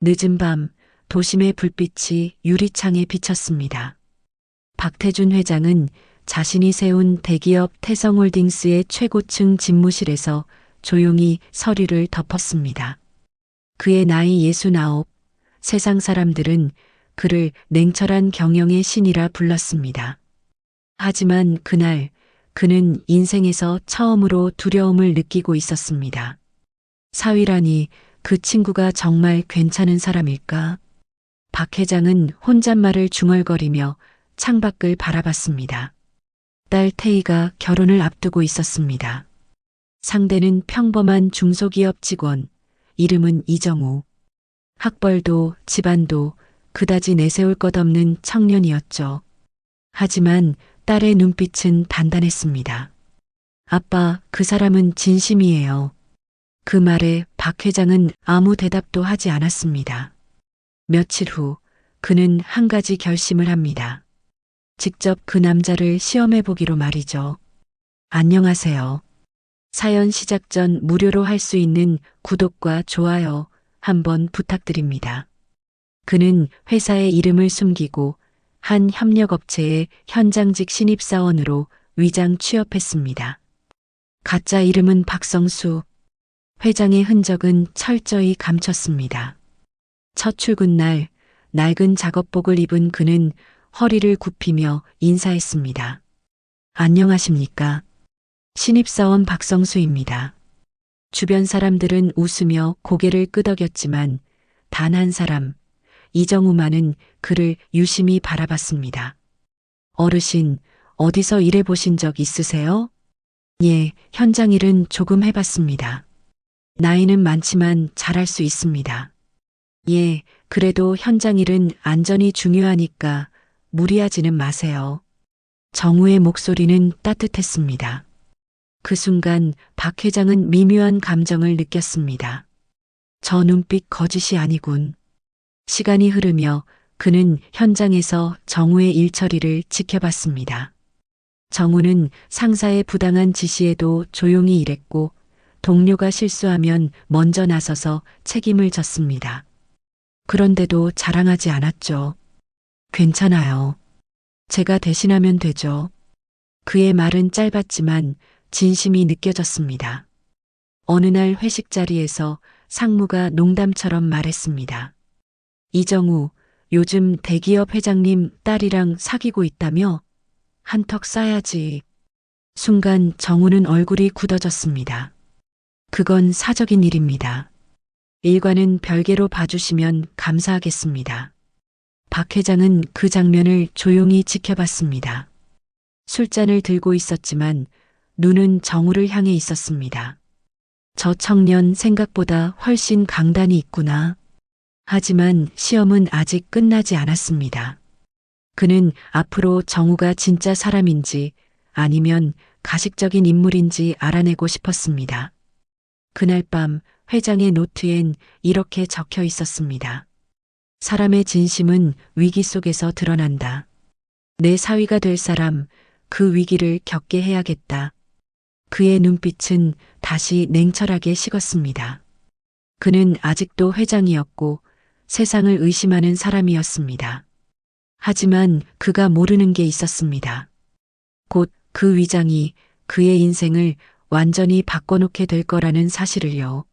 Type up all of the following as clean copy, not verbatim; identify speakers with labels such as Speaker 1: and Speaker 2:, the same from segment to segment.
Speaker 1: 늦은 밤 도심의 불빛이 유리창에 비쳤습니다. 박태준 회장은 자신이 세운 대기업 태성홀딩스의 최고층 집무실에서 조용히 서류를 덮었습니다. 그의 나이 69, 세상 사람들은 그를 냉철한 경영의 신이라 불렀습니다. 하지만 그날 그는 인생에서 처음으로 두려움을 느끼고 있었습니다. 사위라니 그 친구가 정말 괜찮은 사람일까? 박 회장은 혼잣말을 중얼거리며 창밖을 바라봤습니다. 딸 태희가 결혼을 앞두고 있었습니다. 상대는 평범한 중소기업 직원, 이름은 이정우. 학벌도 집안도 그다지 내세울 것 없는 청년이었죠. 하지만 딸의 눈빛은 단단했습니다. 아빠, 그 사람은 진심이에요. 그 말에 박 회장은 아무 대답도 하지 않았습니다. 며칠 후 그는 한 가지 결심을 합니다. 직접 그 남자를 시험해 보기로 말이죠. 안녕하세요. 사연 시작 전 무료로 할 수 있는 구독과 좋아요 한번 부탁드립니다. 그는 회사의 이름을 숨기고 한 협력업체의 현장직 신입사원으로 위장 취업했습니다. 가짜 이름은 박성수. 회장의 흔적은 철저히 감췄습니다. 첫 출근 날 낡은 작업복을 입은 그는 허리를 굽히며 인사했습니다. 안녕하십니까? 신입사원 박성수입니다. 주변 사람들은 웃으며 고개를 끄덕였지만 단 한 사람, 이정우만은 그를 유심히 바라봤습니다. 어르신, 어디서 일해보신 적 있으세요? 예, 현장 일은 조금 해봤습니다. 나이는 많지만 잘할 수 있습니다. 예, 그래도 현장 일은 안전이 중요하니까 무리하지는 마세요. 정우의 목소리는 따뜻했습니다. 그 순간 박 회장은 미묘한 감정을 느꼈습니다. 저 눈빛 거짓이 아니군. 시간이 흐르며 그는 현장에서 정우의 일 처리를 지켜봤습니다. 정우는 상사의 부당한 지시에도 조용히 일했고 동료가 실수하면 먼저 나서서 책임을 졌습니다. 그런데도 자랑하지 않았죠. 괜찮아요. 제가 대신하면 되죠. 그의 말은 짧았지만 진심이 느껴졌습니다. 어느 날 회식 자리에서 상무가 농담처럼 말했습니다. 이정우, 요즘 대기업 회장님 딸이랑 사귀고 있다며? 한턱 쏴야지. 순간 정우는 얼굴이 굳어졌습니다. 그건 사적인 일입니다. 일과는 별개로 봐주시면 감사하겠습니다. 박 회장은 그 장면을 조용히 지켜봤습니다. 술잔을 들고 있었지만 눈은 정우를 향해 있었습니다. 저 청년 생각보다 훨씬 강단이 있구나. 하지만 시험은 아직 끝나지 않았습니다. 그는 앞으로 정우가 진짜 사람인지 아니면 가식적인 인물인지 알아내고 싶었습니다. 그날 밤 회장의 노트엔 이렇게 적혀 있었습니다. 사람의 진심은 위기 속에서 드러난다. 내 사위가 될 사람, 그 위기를 겪게 해야겠다. 그의 눈빛은 다시 냉철하게 식었습니다. 그는 아직도 회장이었고 세상을 의심하는 사람이었습니다. 하지만 그가 모르는 게 있었습니다. 곧 그 위장이 그의 인생을 완전히 바꿔놓게 될 거라는 사실을요.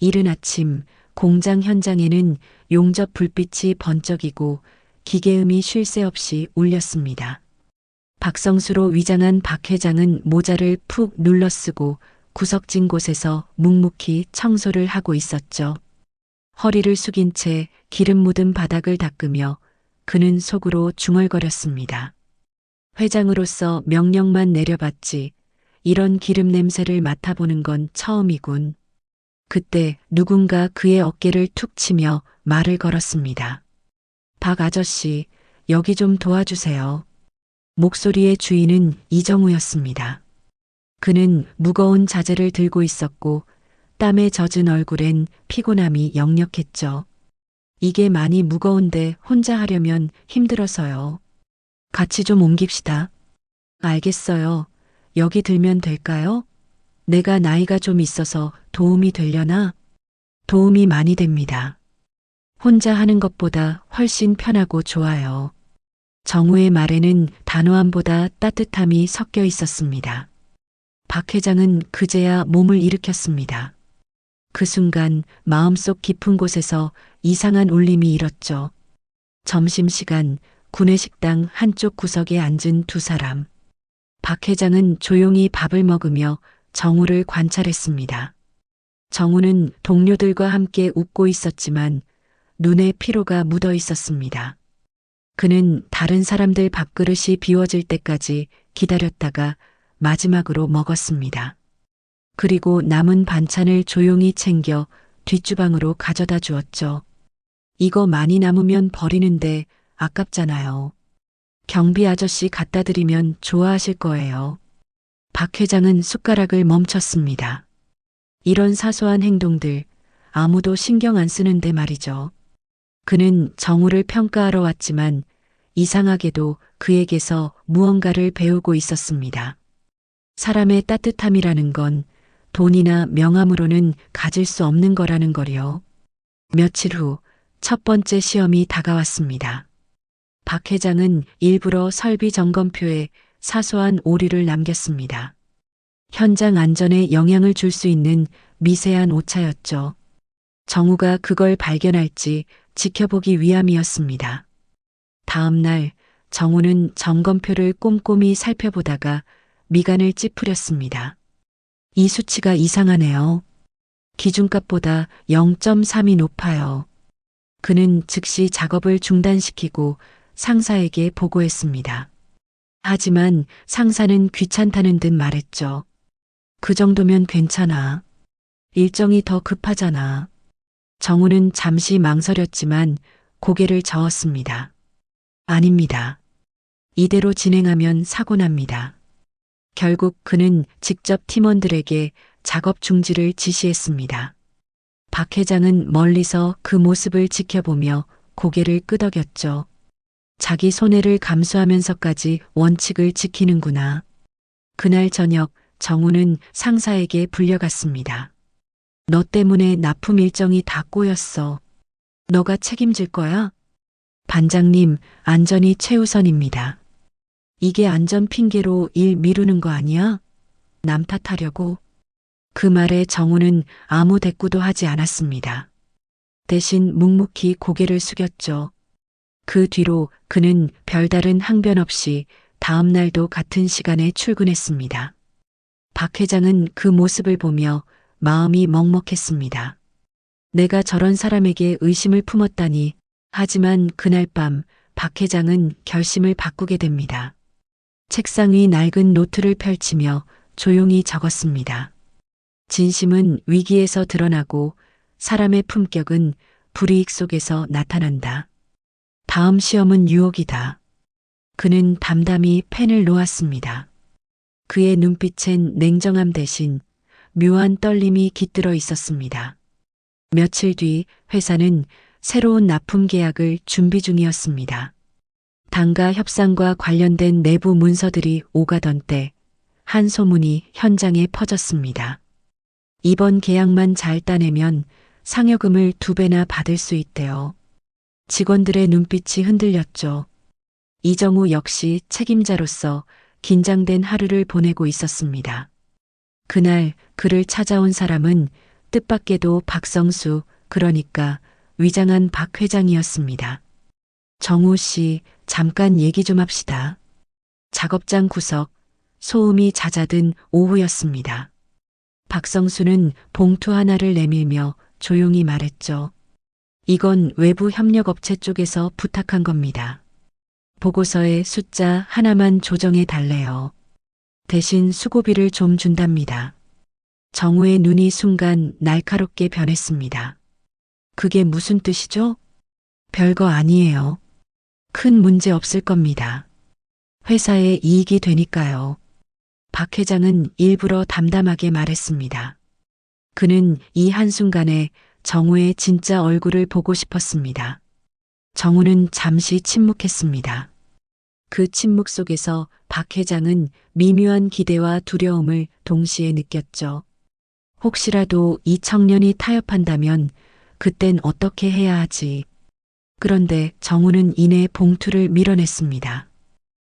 Speaker 1: 이른 아침 공장 현장에는 용접 불빛이 번쩍이고 기계음이 쉴 새 없이 울렸습니다. 박성수로 위장한 박 회장은 모자를 푹 눌러쓰고 구석진 곳에서 묵묵히 청소를 하고 있었죠. 허리를 숙인 채 기름 묻은 바닥을 닦으며 그는 속으로 중얼거렸습니다. 회장으로서 명령만 내려받지 이런 기름 냄새를 맡아보는 건 처음이군. 그때 누군가 그의 어깨를 툭 치며 말을 걸었습니다. 박 아저씨, 여기 좀 도와주세요. 목소리의 주인은 이정우였습니다. 그는 무거운 자재를 들고 있었고 땀에 젖은 얼굴엔 피곤함이 역력했죠. 이게 많이 무거운데 혼자 하려면 힘들어서요. 같이 좀 옮깁시다. 알겠어요. 여기 들면 될까요? 내가 나이가 좀 있어서 도움이 되려나? 도움이 많이 됩니다. 혼자 하는 것보다 훨씬 편하고 좋아요. 정우의 말에는 단호함보다 따뜻함이 섞여 있었습니다. 박 회장은 그제야 몸을 일으켰습니다. 그 순간 마음속 깊은 곳에서 이상한 울림이 일었죠. 점심시간 구내식당 한쪽 구석에 앉은 두 사람. 박 회장은 조용히 밥을 먹으며 정우를 관찰했습니다. 정우는 동료들과 함께 웃고 있었지만 눈에 피로가 묻어 있었습니다. 그는 다른 사람들 밥그릇이 비워질 때까지 기다렸다가 마지막으로 먹었습니다. 그리고 남은 반찬을 조용히 챙겨 뒷주방으로 가져다 주었죠. 이거 많이 남으면 버리는데 아깝잖아요. 경비 아저씨 갖다 드리면 좋아하실 거예요. 박 회장은 숟가락을 멈췄습니다. 이런 사소한 행동들 아무도 신경 안 쓰는데 말이죠. 그는 정우를 평가하러 왔지만 이상하게도 그에게서 무언가를 배우고 있었습니다. 사람의 따뜻함이라는 건 돈이나 명함으로는 가질 수 없는 거라는 거요. 며칠 후 첫 번째 시험이 다가왔습니다. 박 회장은 일부러 설비 점검표에 사소한 오류를 남겼습니다. 현장 안전에 영향을 줄 수 있는 미세한 오차였죠. 정우가 그걸 발견할지 지켜보기 위함이었습니다. 다음 날 정우는 점검표를 꼼꼼히 살펴보다가 미간을 찌푸렸습니다. 이 수치가 이상하네요. 기준값보다 0.3이 높아요. 그는 즉시 작업을 중단시키고 상사에게 보고했습니다. 하지만 상사는 귀찮다는 듯 말했죠. 그 정도면 괜찮아. 일정이 더 급하잖아. 정우는 잠시 망설였지만 고개를 저었습니다. 아닙니다. 이대로 진행하면 사고 납니다. 결국 그는 직접 팀원들에게 작업 중지를 지시했습니다. 박 회장은 멀리서 그 모습을 지켜보며 고개를 끄덕였죠. 자기 손해를 감수하면서까지 원칙을 지키는구나. 그날 저녁 정우는 상사에게 불려갔습니다. 너 때문에 납품 일정이 다 꼬였어. 너가 책임질 거야? 반장님, 안전이 최우선입니다. 이게 안전 핑계로 일 미루는 거 아니야? 남 탓하려고? 그 말에 정우는 아무 대꾸도 하지 않았습니다. 대신 묵묵히 고개를 숙였죠. 그 뒤로 그는 별다른 항변 없이 다음 날도 같은 시간에 출근했습니다. 박 회장은 그 모습을 보며 마음이 먹먹했습니다. 내가 저런 사람에게 의심을 품었다니. 하지만 그날 밤 박 회장은 결심을 바꾸게 됩니다. 책상 위 낡은 노트를 펼치며 조용히 적었습니다. 진심은 위기에서 드러나고 사람의 품격은 불이익 속에서 나타난다. 다음 시험은 유혹이다. 그는 담담히 펜을 놓았습니다. 그의 눈빛엔 냉정함 대신 묘한 떨림이 깃들어 있었습니다. 며칠 뒤 회사는 새로운 납품 계약을 준비 중이었습니다. 단가 협상과 관련된 내부 문서들이 오가던 때 한 소문이 현장에 퍼졌습니다. 이번 계약만 잘 따내면 상여금을 2배나 받을 수 있대요. 직원들의 눈빛이 흔들렸죠. 이정우 역시 책임자로서 긴장된 하루를 보내고 있었습니다. 그날 그를 찾아온 사람은 뜻밖에도 박성수, 그러니까 위장한 박 회장이었습니다. 정우 씨, 잠깐 얘기 좀 합시다. 작업장 구석, 소음이 잦아든 오후였습니다. 박성수는 봉투 하나를 내밀며 조용히 말했죠. 이건 외부 협력업체 쪽에서 부탁한 겁니다. 보고서에 숫자 하나만 조정해 달래요. 대신 수고비를 좀 준답니다. 정우의 눈이 순간 날카롭게 변했습니다. 그게 무슨 뜻이죠? 별거 아니에요. 큰 문제 없을 겁니다. 회사에 이익이 되니까요. 박 회장은 일부러 담담하게 말했습니다. 그는 이 한순간에 정우의 진짜 얼굴을 보고 싶었습니다. 정우는 잠시 침묵했습니다. 그 침묵 속에서 박 회장은 미묘한 기대와 두려움을 동시에 느꼈죠. 혹시라도 이 청년이 타협한다면 그땐 어떻게 해야 하지? 그런데 정우는 이내 봉투를 밀어냈습니다.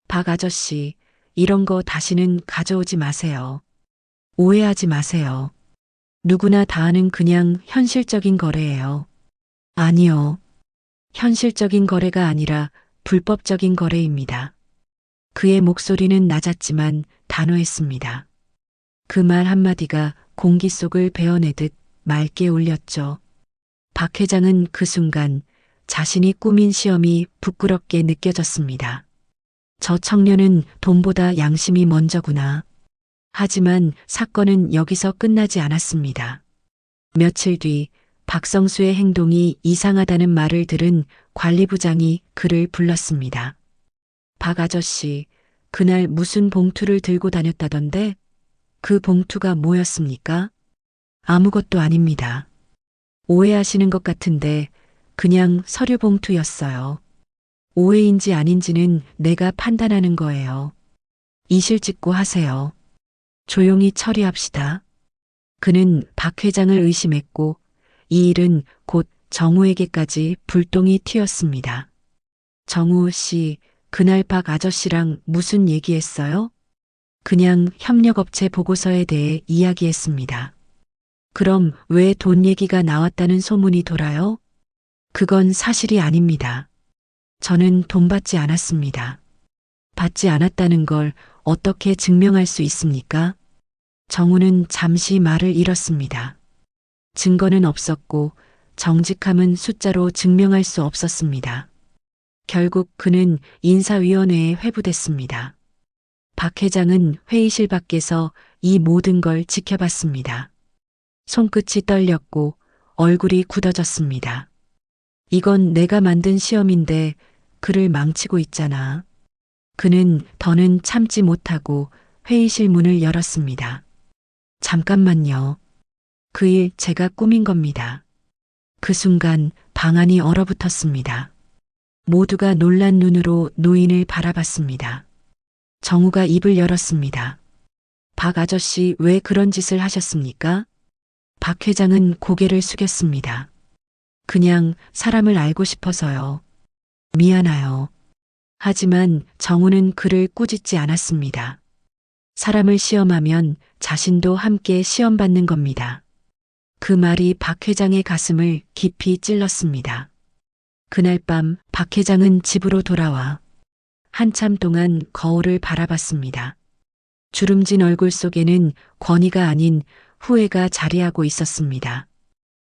Speaker 1: 박 아저씨, 이런 거 다시는 가져오지 마세요. 오해하지 마세요. 누구나 다 아는 그냥 현실적인 거래예요. 아니요. 현실적인 거래가 아니라 불법적인 거래입니다. 그의 목소리는 낮았지만 단호했습니다. 그 말 한마디가 공기 속을 베어내듯 맑게 울렸죠. 박 회장은 그 순간 자신이 꾸민 시험이 부끄럽게 느껴졌습니다. 저 청년은 돈보다 양심이 먼저구나. 하지만 사건은 여기서 끝나지 않았습니다. 며칠 뒤 박성수의 행동이 이상하다는 말을 들은 관리부장이 그를 불렀습니다. 박 아저씨, 그날 무슨 봉투를 들고 다녔다던데? 그 봉투가 뭐였습니까? 아무것도 아닙니다. 오해하시는 것 같은데 그냥 서류 봉투였어요. 오해인지 아닌지는 내가 판단하는 거예요. 이실직고 하세요. 조용히 처리합시다. 그는 박 회장을 의심했고 이 일은 곧 정우에게까지 불똥이 튀었습니다. 정우 씨, 그날 박 아저씨랑 무슨 얘기했어요? 그냥 협력업체 보고서에 대해 이야기했습니다. 그럼 왜 돈 얘기가 나왔다는 소문이 돌아요? 그건 사실이 아닙니다. 저는 돈 받지 않았습니다. 받지 않았다는 걸 어떻게 증명할 수 있습니까? 정우는 잠시 말을 잃었습니다. 증거는 없었고 정직함은 숫자로 증명할 수 없었습니다. 결국 그는 인사위원회에 회부됐습니다. 박 회장은 회의실 밖에서 이 모든 걸 지켜봤습니다. 손끝이 떨렸고 얼굴이 굳어졌습니다. 이건 내가 만든 시험인데 그를 망치고 있잖아. 그는 더는 참지 못하고 회의실 문을 열었습니다. 잠깐만요. 그 일 제가 꾸민 겁니다. 그 순간 방안이 얼어붙었습니다. 모두가 놀란 눈으로 노인을 바라봤습니다. 정우가 입을 열었습니다. 박 아저씨 왜 그런 짓을 하셨습니까? 박 회장은 고개를 숙였습니다. 그냥 사람을 알고 싶어서요. 미안해요. 하지만 정우는 그를 꾸짖지 않았습니다. 사람을 시험하면 자신도 함께 시험받는 겁니다. 그 말이 박 회장의 가슴을 깊이 찔렀습니다. 그날 밤 박 회장은 집으로 돌아와 한참 동안 거울을 바라봤습니다. 주름진 얼굴 속에는 권위가 아닌 후회가 자리하고 있었습니다.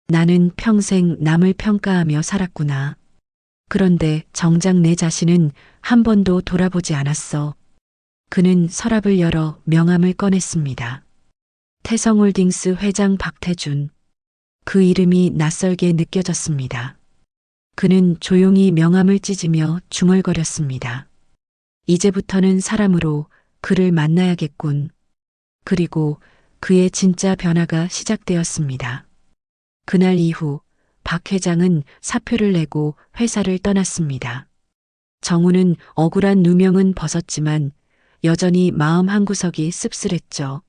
Speaker 1: 나는 평생 남을 평가하며 살았구나. 그런데 정작 내 자신은 한 번도 돌아보지 않았어. 그는 서랍을 열어 명함을 꺼냈습니다. 태성홀딩스 회장 박태준. 그 이름이 낯설게 느껴졌습니다. 그는 조용히 명함을 찢으며 중얼거렸습니다. 이제부터는 사람으로 그를 만나야겠군. 그리고 그의 진짜 변화가 시작되었습니다. 그날 이후 박 회장은 사표를 내고 회사를 떠났습니다. 정우는 억울한 누명은 벗었지만 여전히 마음 한구석이 씁쓸했죠.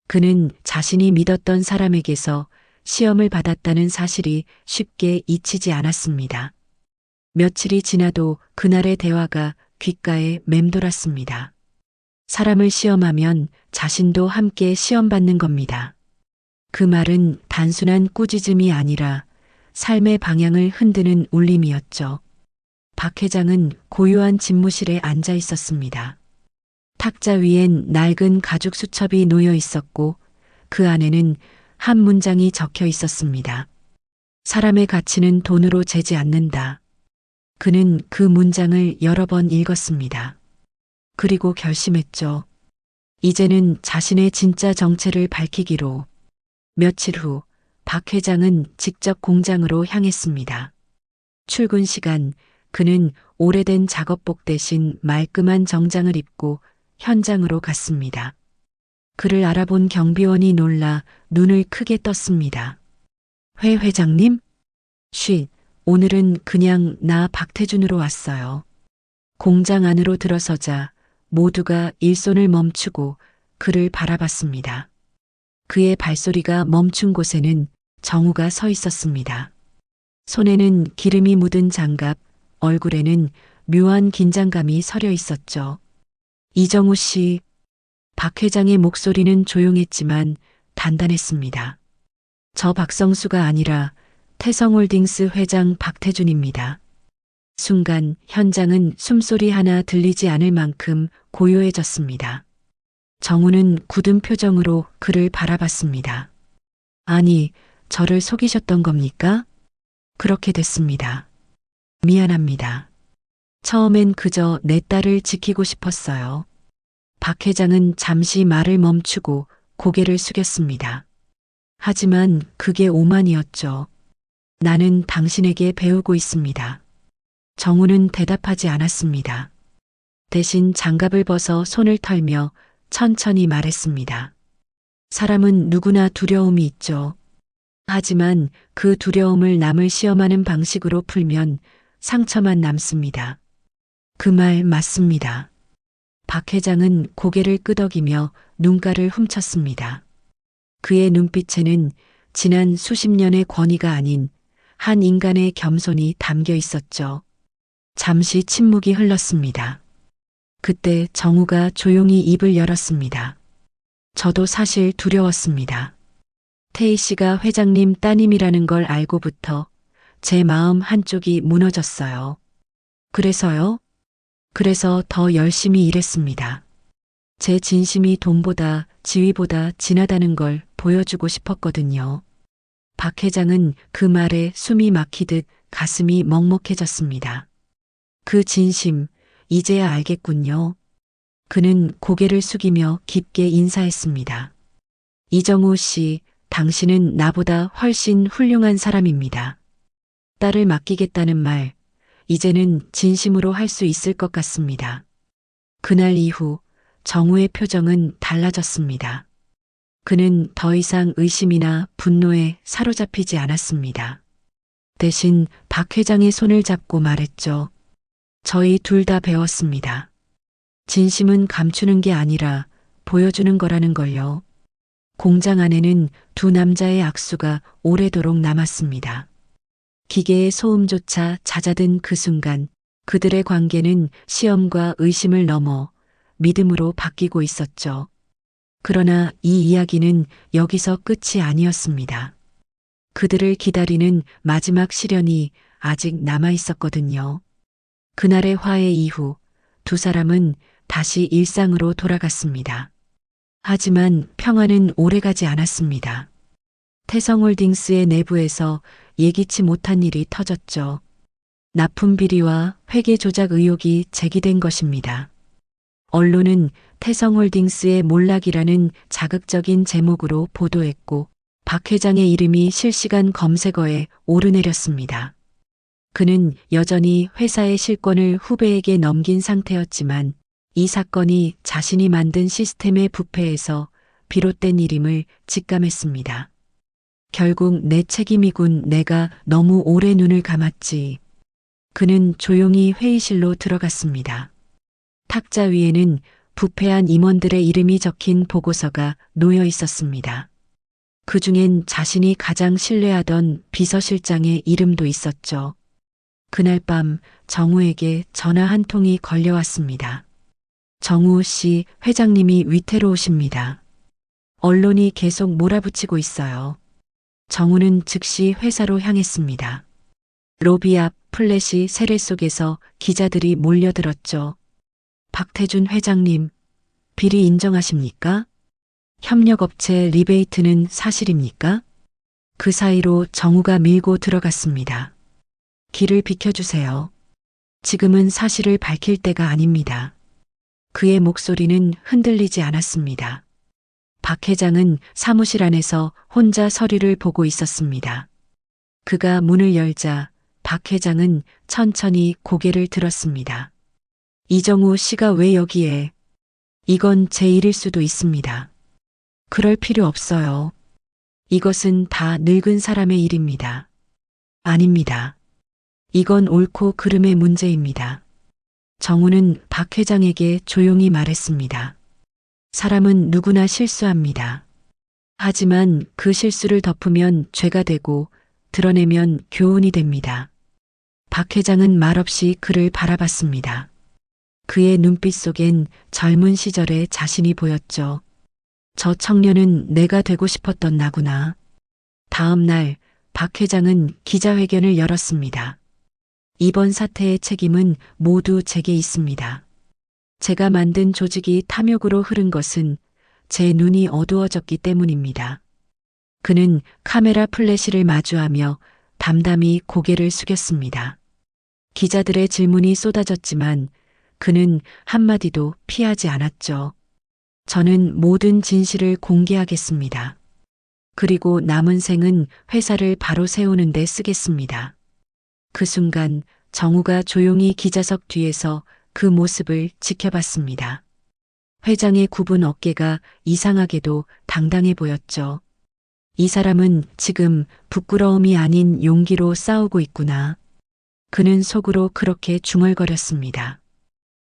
Speaker 1: 그는 자신이 믿었던 사람에게서 시험을 받았다는 사실이 쉽게 잊히지 않았습니다. 며칠이 지나도 그날의 대화가 귓가에 맴돌았습니다. 사람을 시험하면 자신도 함께 시험받는 겁니다. 그 말은 단순한 꾸짖음이 아니라 삶의 방향을 흔드는 울림이었죠. 박 회장은 고요한 집무실에 앉아 있었습니다. 탁자 위엔 낡은 가죽 수첩이 놓여 있었고 그 안에는 한 문장이 적혀 있었습니다. 사람의 가치는 돈으로 재지 않는다. 그는 그 문장을 여러 번 읽었습니다. 그리고 결심했죠. 이제는 자신의 진짜 정체를 밝히기로. 며칠 후 박 회장은 직접 공장으로 향했습니다. 출근 시간 그는 오래된 작업복 대신 말끔한 정장을 입고 현장으로 갔습니다. 그를 알아본 경비원이 놀라 눈을 크게 떴습니다. 회 회장님? 쉿, 오늘은 그냥 나 박태준으로 왔어요. 공장 안으로 들어서자 모두가 일손을 멈추고 그를 바라봤습니다. 그의 발소리가 멈춘 곳에는 정우가 서 있었습니다. 손에는 기름이 묻은 장갑, 얼굴에는 묘한 긴장감이 서려 있었죠. 이정우 씨, 박 회장의 목소리는 조용했지만 단단했습니다. 저 박성수가 아니라 태성홀딩스 회장 박태준입니다. 순간 현장은 숨소리 하나 들리지 않을 만큼 고요해졌습니다. 정우는 굳은 표정으로 그를 바라봤습니다. 아니, 저를 속이셨던 겁니까? 그렇게 됐습니다. 미안합니다. 처음엔 그저 내 딸을 지키고 싶었어요. 박 회장은 잠시 말을 멈추고 고개를 숙였습니다. 하지만 그게 오만이었죠. 나는 당신에게 배우고 있습니다. 정우는 대답하지 않았습니다. 대신 장갑을 벗어 손을 털며 천천히 말했습니다. 사람은 누구나 두려움이 있죠. 하지만 그 두려움을 남을 시험하는 방식으로 풀면 상처만 남습니다. 그 말 맞습니다. 박 회장은 고개를 끄덕이며 눈가를 훔쳤습니다. 그의 눈빛에는 지난 수십 년의 권위가 아닌 한 인간의 겸손이 담겨 있었죠. 잠시 침묵이 흘렀습니다. 그때 정우가 조용히 입을 열었습니다. 저도 사실 두려웠습니다. 태희 씨가 회장님 따님이라는 걸 알고부터 제 마음 한쪽이 무너졌어요. 그래서요? 그래서 더 열심히 일했습니다. 제 진심이 돈보다 지위보다 진하다는 걸 보여주고 싶었거든요. 박 회장은 그 말에 숨이 막히듯 가슴이 먹먹해졌습니다. 그 진심, 이제야 알겠군요. 그는 고개를 숙이며 깊게 인사했습니다. 이정우 씨, 당신은 나보다 훨씬 훌륭한 사람입니다. 딸을 맡기겠다는 말, 이제는 진심으로 할 수 있을 것 같습니다. 그날 이후 정우의 표정은 달라졌습니다. 그는 더 이상 의심이나 분노에 사로잡히지 않았습니다. 대신 박 회장의 손을 잡고 말했죠. 저희 둘 다 배웠습니다. 진심은 감추는 게 아니라 보여주는 거라는 걸요. 공장 안에는 두 남자의 악수가 오래도록 남았습니다. 기계의 소음조차 잦아든 그 순간 그들의 관계는 시험과 의심을 넘어 믿음으로 바뀌고 있었죠. 그러나 이 이야기는 여기서 끝이 아니었습니다. 그들을 기다리는 마지막 시련이 아직 남아 있었거든요. 그날의 화해 이후 두 사람은 다시 일상으로 돌아갔습니다. 하지만 평화는 오래가지 않았습니다. 태성홀딩스의 내부에서 예기치 못한 일이 터졌죠. 납품 비리와 회계 조작 의혹이 제기된 것입니다. 언론은 태성홀딩스의 몰락이라는 자극적인 제목으로 보도했고 박 회장의 이름이 실시간 검색어에 오르내렸습니다. 그는 여전히 회사의 실권을 후배에게 넘긴 상태였지만 이 사건이 자신이 만든 시스템의 부패에서 비롯된 일임을 직감했습니다. 결국 내 책임이군, 내가 너무 오래 눈을 감았지. 그는 조용히 회의실로 들어갔습니다. 탁자 위에는 부패한 임원들의 이름이 적힌 보고서가 놓여 있었습니다. 그 중엔 자신이 가장 신뢰하던 비서실장의 이름도 있었죠. 그날 밤 정우에게 전화 한 통이 걸려왔습니다. 정우 씨, 회장님이 위태로우십니다. 언론이 계속 몰아붙이고 있어요. 정우는 즉시 회사로 향했습니다. 로비 앞 플래시 세례 속에서 기자들이 몰려들었죠. 박태준 회장님, 비리 인정하십니까? 협력업체 리베이트는 사실입니까? 그 사이로 정우가 밀고 들어갔습니다. 길을 비켜주세요. 지금은 사실을 밝힐 때가 아닙니다. 그의 목소리는 흔들리지 않았습니다. 박 회장은 사무실 안에서 혼자 서류를 보고 있었습니다. 그가 문을 열자 박 회장은 천천히 고개를 들었습니다. 이정우 씨가 왜 여기에? 이건 제 일일 수도 있습니다. 그럴 필요 없어요. 이것은 다 늙은 사람의 일입니다. 아닙니다. 이건 옳고 그름의 문제입니다. 정우는 박 회장에게 조용히 말했습니다. 사람은 누구나 실수합니다. 하지만 그 실수를 덮으면 죄가 되고 드러내면 교훈이 됩니다. 박 회장은 말없이 그를 바라봤습니다. 그의 눈빛 속엔 젊은 시절의 자신이 보였죠. 저 청년은 내가 되고 싶었던 나구나. 다음 날 박 회장은 기자회견을 열었습니다. 이번 사태의 책임은 모두 제게 있습니다. 제가 만든 조직이 탐욕으로 흐른 것은 제 눈이 어두워졌기 때문입니다. 그는 카메라 플래시를 마주하며 담담히 고개를 숙였습니다. 기자들의 질문이 쏟아졌지만 그는 한마디도 피하지 않았죠. 저는 모든 진실을 공개하겠습니다. 그리고 남은 생은 회사를 바로 세우는 데 쓰겠습니다. 그 순간 정우가 조용히 기자석 뒤에서 그 모습을 지켜봤습니다. 회장의 굽은 어깨가 이상하게도 당당해 보였죠. 이 사람은 지금 부끄러움이 아닌 용기로 싸우고 있구나. 그는 속으로 그렇게 중얼거렸습니다.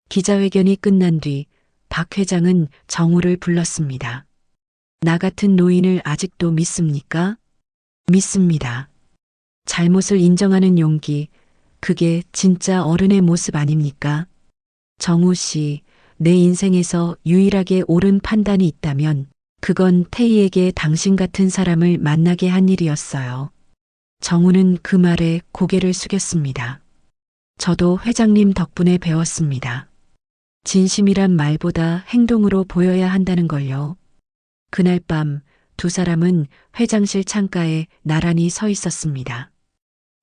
Speaker 1: 기자회견이 끝난 뒤 박 회장은 정우를 불렀습니다. 나 같은 노인을 아직도 믿습니까? 믿습니다. 잘못을 인정하는 용기, 그게 진짜 어른의 모습 아닙니까? 정우 씨, 내 인생에서 유일하게 옳은 판단이 있다면 그건 태희에게 당신 같은 사람을 만나게 한 일이었어요. 정우는 그 말에 고개를 숙였습니다. 저도 회장님 덕분에 배웠습니다. 진심이란 말보다 행동으로 보여야 한다는 걸요. 그날 밤 두 사람은 회장실 창가에 나란히 서 있었습니다.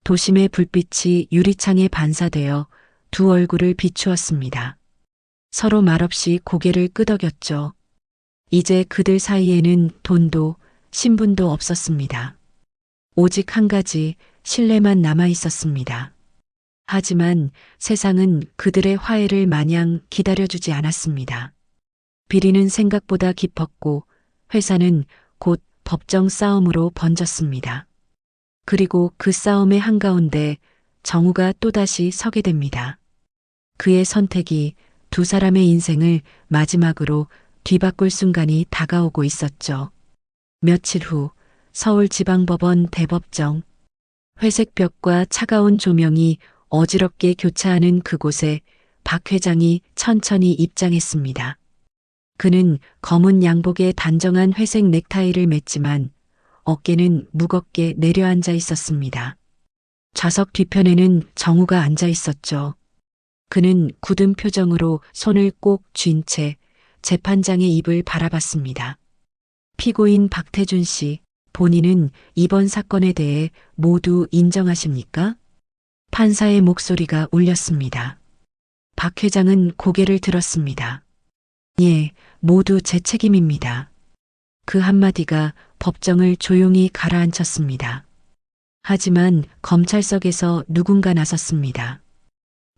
Speaker 1: 도심의 불빛이 유리창에 반사되어 두 얼굴을 비추었습니다. 서로 말없이 고개를 끄덕였죠. 이제 그들 사이에는 돈도 신분도 없었습니다. 오직 한 가지 신뢰만 남아 있었습니다. 하지만 세상은 그들의 화해를 마냥 기다려주지 않았습니다. 비리는 생각보다 깊었고 회사는 곧 법정 싸움으로 번졌습니다. 그리고 그 싸움의 한가운데 정우가 또다시 서게 됩니다. 그의 선택이 두 사람의 인생을 마지막으로 뒤바꿀 순간이 다가오고 있었죠. 며칠 후 서울지방법원 대법정. 회색 벽과 차가운 조명이 어지럽게 교차하는 그곳에 박 회장이 천천히 입장했습니다. 그는 검은 양복에 단정한 회색 넥타이를 맸지만 어깨는 무겁게 내려앉아 있었습니다. 좌석 뒤편에는 정우가 앉아 있었죠. 그는 굳은 표정으로 손을 꼭 쥔 채 재판장의 입을 바라봤습니다. 피고인 박태준 씨, 본인은 이번 사건에 대해 모두 인정하십니까? 판사의 목소리가 울렸습니다. 박 회장은 고개를 들었습니다. 예, 모두 제 책임입니다. 그 한마디가 법정을 조용히 가라앉혔습니다. 하지만 검찰석에서 누군가 나섰습니다.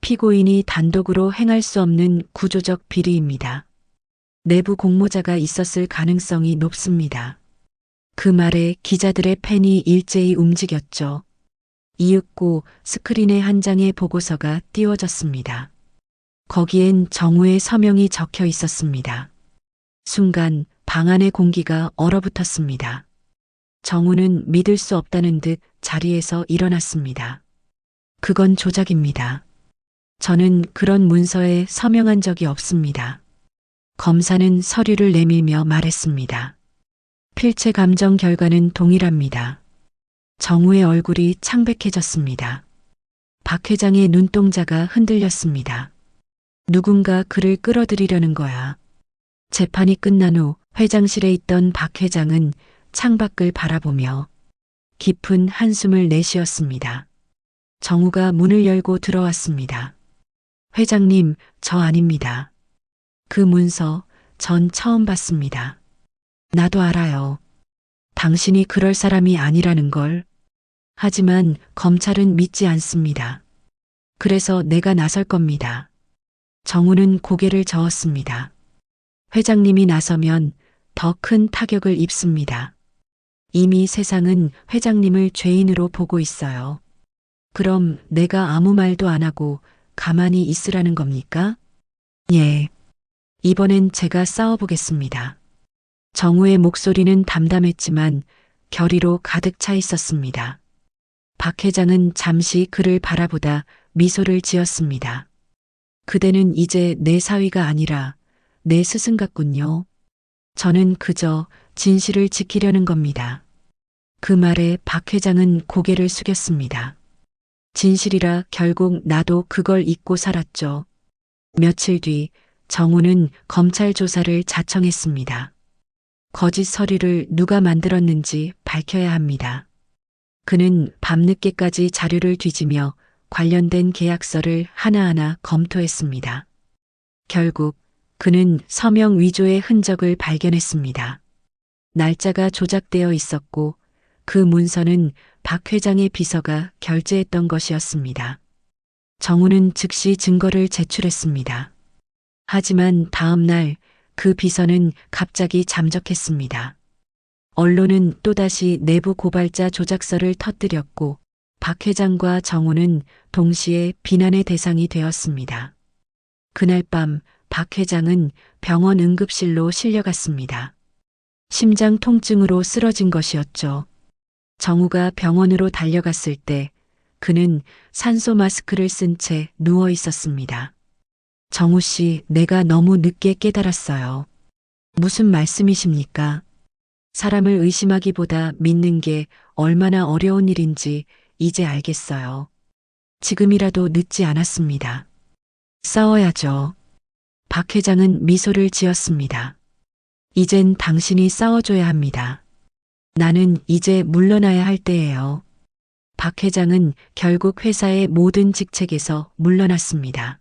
Speaker 1: 피고인이 단독으로 행할 수 없는 구조적 비리입니다. 내부 공모자가 있었을 가능성이 높습니다. 그 말에 기자들의 펜이 일제히 움직였죠. 이윽고 스크린에 한 장의 보고서가 띄워졌습니다. 거기엔 정우의 서명이 적혀 있었습니다. 순간 방 안의 공기가 얼어붙었습니다. 정우는 믿을 수 없다는 듯 자리에서 일어났습니다. 그건 조작입니다. 저는 그런 문서에 서명한 적이 없습니다. 검사는 서류를 내밀며 말했습니다. 필체 감정 결과는 동일합니다. 정우의 얼굴이 창백해졌습니다. 박 회장의 눈동자가 흔들렸습니다. 누군가 그를 끌어들이려는 거야. 재판이 끝난 후 회장실에 있던 박 회장은 창밖을 바라보며 깊은 한숨을 내쉬었습니다. 정우가 문을 열고 들어왔습니다. 회장님, 저 아닙니다. 그 문서 전 처음 봤습니다. 나도 알아요. 당신이 그럴 사람이 아니라는 걸. 하지만 검찰은 믿지 않습니다. 그래서 내가 나설 겁니다. 정우는 고개를 저었습니다. 회장님이 나서면 더 큰 타격을 입습니다. 이미 세상은 회장님을 죄인으로 보고 있어요. 그럼 내가 아무 말도 안 하고 가만히 있으라는 겁니까? 예. 이번엔 제가 싸워보겠습니다. 정우의 목소리는 담담했지만 결의로 가득 차 있었습니다. 박 회장은 잠시 그를 바라보다 미소를 지었습니다. 그대는 이제 내 사위가 아니라 내 스승 같군요. 저는 그저 진실을 지키려는 겁니다. 그 말에 박 회장은 고개를 숙였습니다. 진실이라 결국 나도 그걸 잊고 살았죠. 며칠 뒤 정우는 검찰 조사를 자청했습니다. 거짓 서류를 누가 만들었는지 밝혀야 합니다. 그는 밤늦게까지 자료를 뒤지며 관련된 계약서를 하나하나 검토했습니다. 결국 그는 서명 위조의 흔적을 발견했습니다. 날짜가 조작되어 있었고 그 문서는 박 회장의 비서가 결제했던 것이었습니다. 정우는 즉시 증거를 제출했습니다. 하지만 다음 날 그 비서는 갑자기 잠적했습니다. 언론은 또다시 내부 고발자 조작서를 터뜨렸고 박 회장과 정우는 동시에 비난의 대상이 되었습니다. 그날 밤 박 회장은 병원 응급실로 실려갔습니다. 심장 통증으로 쓰러진 것이었죠. 정우가 병원으로 달려갔을 때 그는 산소 마스크를 쓴 채 누워 있었습니다. 정우 씨, 내가 너무 늦게 깨달았어요. 무슨 말씀이십니까? 사람을 의심하기보다 믿는 게 얼마나 어려운 일인지 이제 알겠어요. 지금이라도 늦지 않았습니다. 싸워야죠. 박 회장은 미소를 지었습니다. 이젠 당신이 싸워줘야 합니다. 나는 이제 물러나야 할 때예요. 박 회장은 결국 회사의 모든 직책에서 물러났습니다.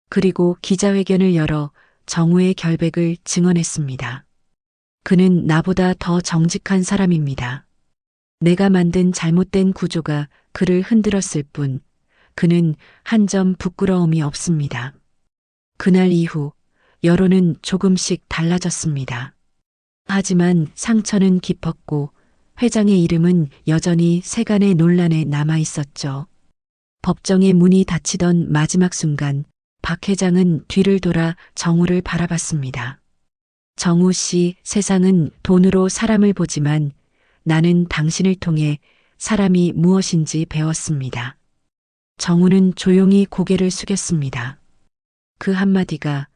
Speaker 1: 그리고 기자회견을 열어 정우의 결백을 증언했습니다. 그는 나보다 더 정직한 사람입니다. 내가 만든 잘못된 구조가 그를 흔들었을 뿐 그는 한 점 부끄러움이 없습니다. 그날 이후 여론은 조금씩 달라졌습니다. 하지만 상처는 깊었고 회장의 이름은 여전히 세간의 논란에 남아 있었죠. 법정의 문이 닫히던 마지막 순간 박 회장은 뒤를 돌아 정우를 바라봤습니다. 정우 씨, 세상은 돈으로 사람을 보지만 나는 당신을 통해 사람이 무엇인지 배웠습니다. 정우는 조용히 고개를 숙였습니다. 그 한마디가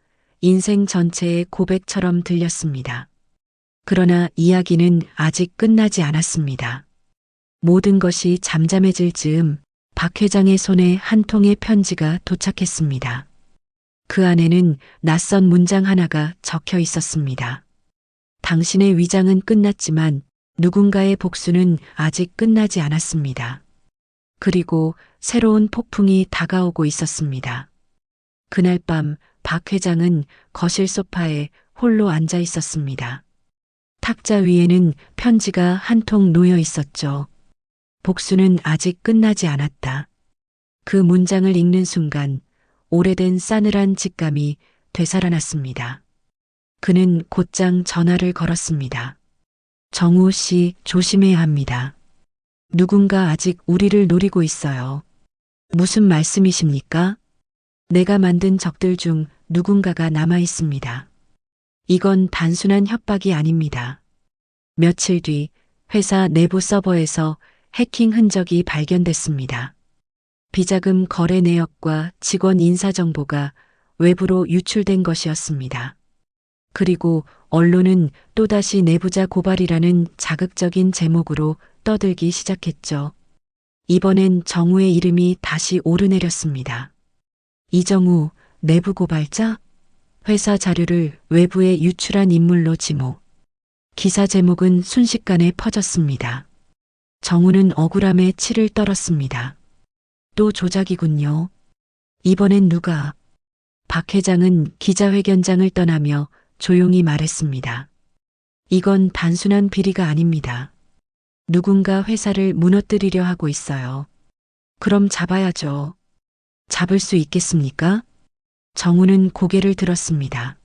Speaker 1: 인생 전체의 고백처럼 들렸습니다. 그러나 이야기는 아직 끝나지 않았습니다. 모든 것이 잠잠해질 즈음 박 회장의 손에 한 통의 편지가 도착했습니다. 그 안에는 낯선 문장 하나가 적혀 있었습니다. 당신의 위장은 끝났지만 누군가의 복수는 아직 끝나지 않았습니다. 그리고 새로운 폭풍이 다가오고 있었습니다. 그날 밤 박 회장은 거실 소파에 홀로 앉아 있었습니다. 탁자 위에는 편지가 한 통 놓여 있었죠. 복수는 아직 끝나지 않았다. 그 문장을 읽는 순간 오래된 싸늘한 직감이 되살아났습니다. 그는 곧장 전화를 걸었습니다. 정우 씨, 조심해야 합니다. 누군가 아직 우리를 노리고 있어요. 무슨 말씀이십니까? 내가 만든 적들 중 누군가가 남아 있습니다. 이건 단순한 협박이 아닙니다. 며칠 뒤 회사 내부 서버에서 해킹 흔적이 발견됐습니다. 비자금 거래 내역과 직원 인사정보가 외부로 유출된 것이었습니다. 그리고 언론은 또다시 내부자 고발이라는 자극적인 제목으로 떠들기 시작했죠. 이번엔 정우의 이름이 다시 오르내렸습니다. 이정우, 내부 고발자? 회사 자료를 외부에 유출한 인물로 지목. 기사 제목은 순식간에 퍼졌습니다. 정우는 억울함에 치를 떨었습니다. 또 조작이군요. 이번엔 누가? 박 회장은 기자회견장을 떠나며 조용히 말했습니다. 이건 단순한 비리가 아닙니다. 누군가 회사를 무너뜨리려 하고 있어요. 그럼 잡아야죠. 잡을 수 있겠습니까? 정우는 고개를 들었습니다.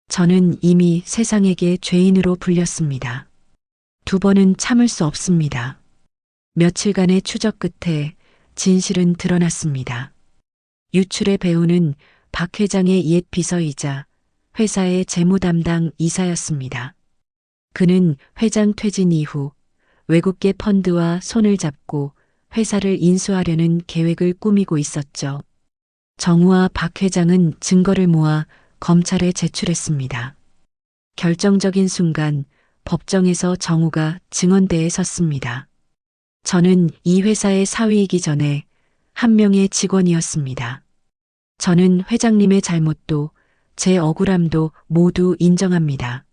Speaker 1: 저는 이미 세상에게 죄인으로 불렸습니다. 2번은 참을 수 없습니다. 며칠간의 추적 끝에 진실은 드러났습니다. 유출의 배우는 박 회장의 옛 비서이자 회사의 재무 담당 이사였습니다. 그는 회장 퇴진 이후 외국계 펀드와 손을 잡고 회사를 인수하려는 계획을 꾸미고 있었죠. 정우와 박 회장은 증거를 모아 검찰에 제출했습니다. 결정적인 순간 법정에서 정우가 증언대에 섰습니다. 저는 이 회사의 사위이기 전에 한 명의 직원이었습니다. 저는 회장님의 잘못도 제 억울함도 모두 인정합니다.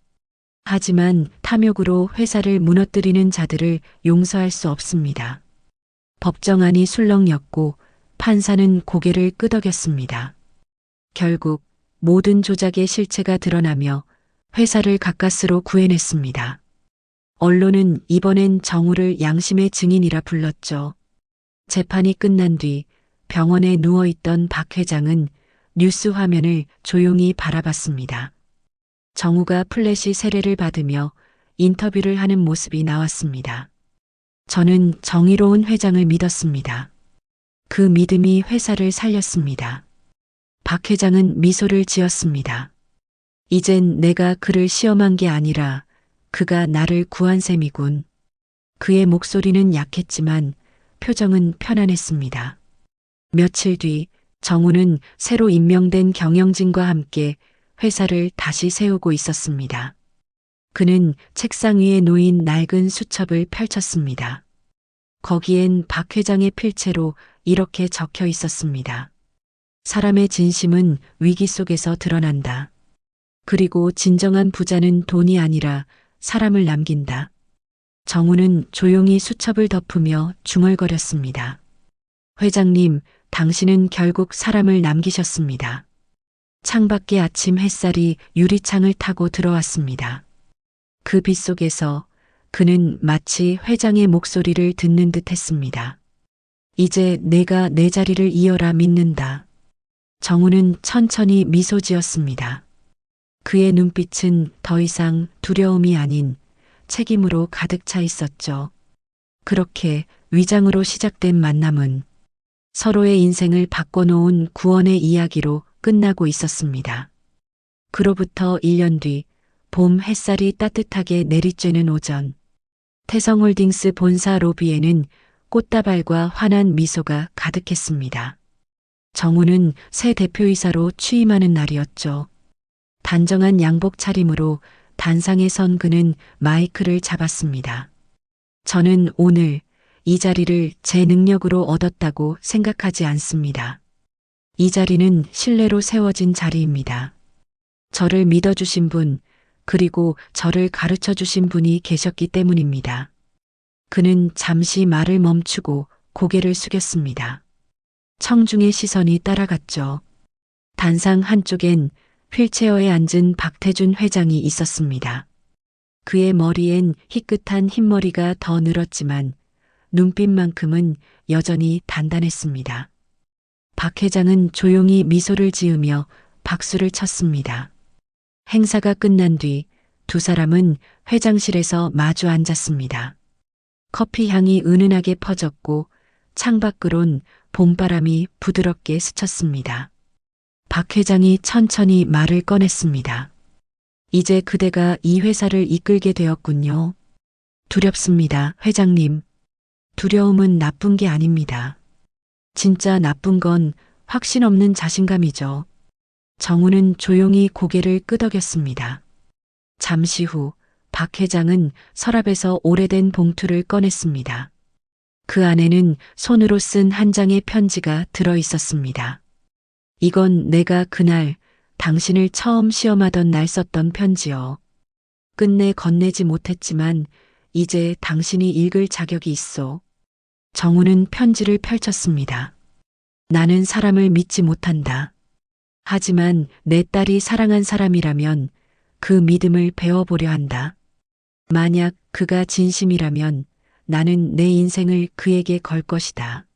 Speaker 1: 하지만 탐욕으로 회사를 무너뜨리는 자들을 용서할 수 없습니다. 법정안이 술렁였고 판사는 고개를 끄덕였습니다. 결국 모든 조작의 실체가 드러나며 회사를 가까스로 구해냈습니다. 언론은 이번엔 정우를 양심의 증인이라 불렀죠. 재판이 끝난 뒤 병원에 누워있던 박 회장은 뉴스 화면을 조용히 바라봤습니다. 정우가 플래시 세례를 받으며 인터뷰를 하는 모습이 나왔습니다. 저는 정의로운 회장을 믿었습니다. 그 믿음이 회사를 살렸습니다. 박 회장은 미소를 지었습니다. 이젠 내가 그를 시험한 게 아니라 그가 나를 구한 셈이군. 그의 목소리는 약했지만 표정은 편안했습니다. 며칠 뒤 정우는 새로 임명된 경영진과 함께 회사를 다시 세우고 있었습니다. 그는 책상 위에 놓인 낡은 수첩을 펼쳤습니다. 거기엔 박 회장의 필체로 이렇게 적혀 있었습니다. 사람의 진심은 위기 속에서 드러난다. 그리고 진정한 부자는 돈이 아니라 사람을 남긴다. 정우는 조용히 수첩을 덮으며 중얼거렸습니다. 회장님, 당신은 결국 사람을 남기셨습니다. 창밖의 아침 햇살이 유리창을 타고 들어왔습니다. 그 빛 속에서 그는 마치 회장의 목소리를 듣는 듯 했습니다. 이제 내가 내 자리를 이어라 믿는다. 정우는 천천히 미소 지었습니다. 그의 눈빛은 더 이상 두려움이 아닌 책임으로 가득 차 있었죠. 그렇게 위장으로 시작된 만남은 서로의 인생을 바꿔놓은 구원의 이야기로 끝나고 있었습니다. 그로부터 1년 뒤 봄 햇살이 따뜻하게 내리쬐는 오전, 태성홀딩스 본사 로비에는 꽃다발과 환한 미소가 가득했습니다. 정우는 새 대표이사로 취임하는 날이었죠. 단정한 양복 차림으로 단상에 선 그는 마이크를 잡았습니다. 저는 오늘 이 자리를 제 능력으로 얻었다고 생각하지 않습니다. 이 자리는 신뢰로 세워진 자리입니다. 저를 믿어주신 분, 그리고 저를 가르쳐 주신 분이 계셨기 때문입니다. 그는 잠시 말을 멈추고 고개를 숙였습니다. 청중의 시선이 따라갔죠. 단상 한쪽엔 휠체어에 앉은 박태준 회장이 있었습니다. 그의 머리엔 희끗한 흰머리가 더 늘었지만 눈빛만큼은 여전히 단단했습니다. 박 회장은 조용히 미소를 지으며 박수를 쳤습니다. 행사가 끝난 뒤 두 사람은 회장실에서 마주 앉았습니다. 커피 향이 은은하게 퍼졌고 창밖으론 봄바람이 부드럽게 스쳤습니다. 박 회장이 천천히 말을 꺼냈습니다. 이제 그대가 이 회사를 이끌게 되었군요. 두렵습니다, 회장님. 두려움은 나쁜 게 아닙니다. 진짜 나쁜 건 확신 없는 자신감이죠. 정우는 조용히 고개를 끄덕였습니다. 잠시 후 박 회장은 서랍에서 오래된 봉투를 꺼냈습니다. 그 안에는 손으로 쓴 한 장의 편지가 들어 있었습니다. 이건 내가 그날 당신을 처음 시험하던 날 썼던 편지요. 끝내 건네지 못했지만 이제 당신이 읽을 자격이 있어. 정우는 편지를 펼쳤습니다. 나는 사람을 믿지 못한다. 하지만 내 딸이 사랑한 사람이라면 그 믿음을 배워보려 한다. 만약 그가 진심이라면 나는 내 인생을 그에게 걸 것이다.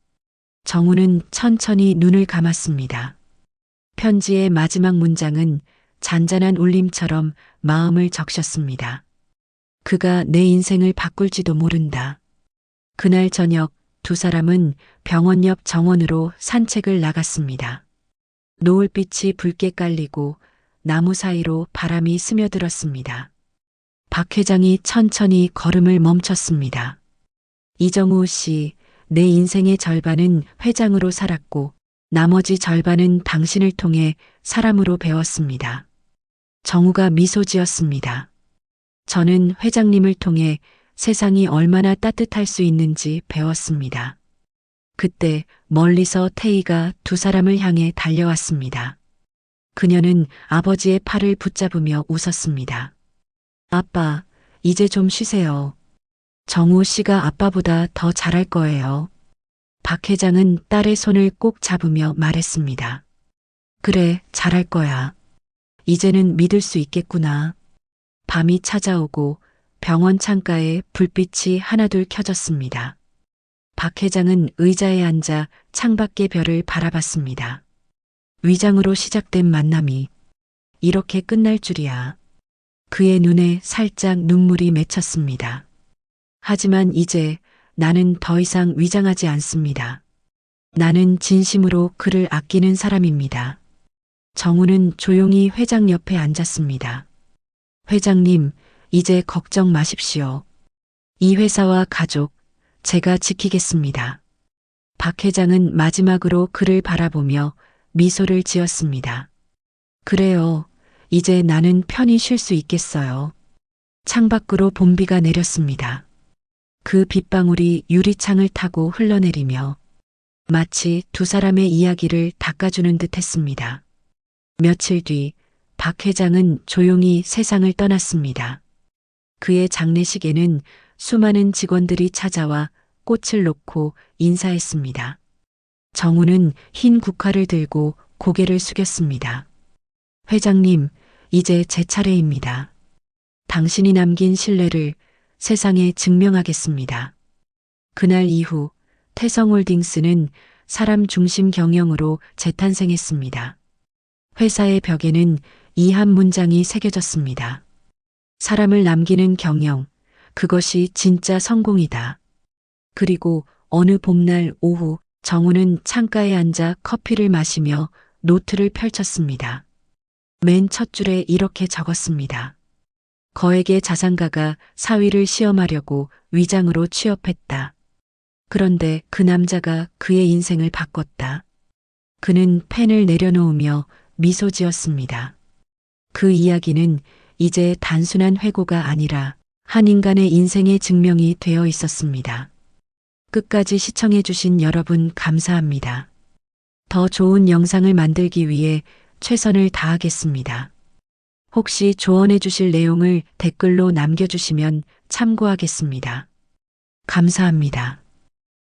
Speaker 1: 정우는 천천히 눈을 감았습니다. 편지의 마지막 문장은 잔잔한 울림처럼 마음을 적셨습니다. 그가 내 인생을 바꿀지도 모른다. 그날 저녁 두 사람은 병원 옆 정원으로 산책을 나갔습니다. 노을빛이 붉게 깔리고 나무 사이로 바람이 스며들었습니다. 박 회장이 천천히 걸음을 멈췄습니다. 이정우 씨, 내 인생의 절반은 회장으로 살았고 나머지 절반은 당신을 통해 사람으로 배웠습니다. 정우가 미소 지었습니다. 저는 회장님을 통해 세상이 얼마나 따뜻할 수 있는지 배웠습니다. 그때 멀리서 태희가 두 사람을 향해 달려왔습니다. 그녀는 아버지의 팔을 붙잡으며 웃었습니다. 아빠, 이제 좀 쉬세요. 정우 씨가 아빠보다 더 잘할 거예요. 박 회장은 딸의 손을 꼭 잡으며 말했습니다. 그래, 잘할 거야. 이제는 믿을 수 있겠구나. 밤이 찾아오고 병원 창가에 불빛이 하나둘 켜졌습니다. 박 회장은 의자에 앉아 창밖의 별을 바라봤습니다. 위장으로 시작된 만남이 이렇게 끝날 줄이야. 그의 눈에 살짝 눈물이 맺혔습니다. 하지만 이제 나는 더 이상 위장하지 않습니다. 나는 진심으로 그를 아끼는 사람입니다. 정우는 조용히 회장 옆에 앉았습니다. 회장님, 이제 걱정 마십시오. 이 회사와 가족, 제가 지키겠습니다. 박 회장은 마지막으로 그를 바라보며 미소를 지었습니다. 그래요. 이제 나는 편히 쉴 수 있겠어요. 창밖으로 봄비가 내렸습니다. 그 빗방울이 유리창을 타고 흘러내리며 마치 두 사람의 이야기를 닦아주는 듯 했습니다. 며칠 뒤 박 회장은 조용히 세상을 떠났습니다. 그의 장례식에는 수많은 직원들이 찾아와 꽃을 놓고 인사했습니다. 정우는 흰 국화를 들고 고개를 숙였습니다. 회장님, 이제 제 차례입니다. 당신이 남긴 신뢰를 세상에 증명하겠습니다. 그날 이후 태성홀딩스는 사람 중심 경영으로 재탄생했습니다. 회사의 벽에는 이 한 문장이 새겨졌습니다. 사람을 남기는 경영, 그것이 진짜 성공이다. 그리고 어느 봄날 오후 정우는 창가에 앉아 커피를 마시며 노트를 펼쳤습니다. 맨 첫 줄에 이렇게 적었습니다. 거액의 자산가가 사위를 시험하려고 위장으로 취업했다. 그런데 그 남자가 그의 인생을 바꿨다. 그는 펜을 내려놓으며 미소 지었습니다. 그 이야기는 이제 단순한 회고가 아니라 한 인간의 인생의 증명이 되어 있었습니다. 끝까지 시청해주신 여러분 감사합니다. 더 좋은 영상을 만들기 위해 최선을 다하겠습니다. 혹시 조언해 주실 내용을 댓글로 남겨주시면 참고하겠습니다. 감사합니다.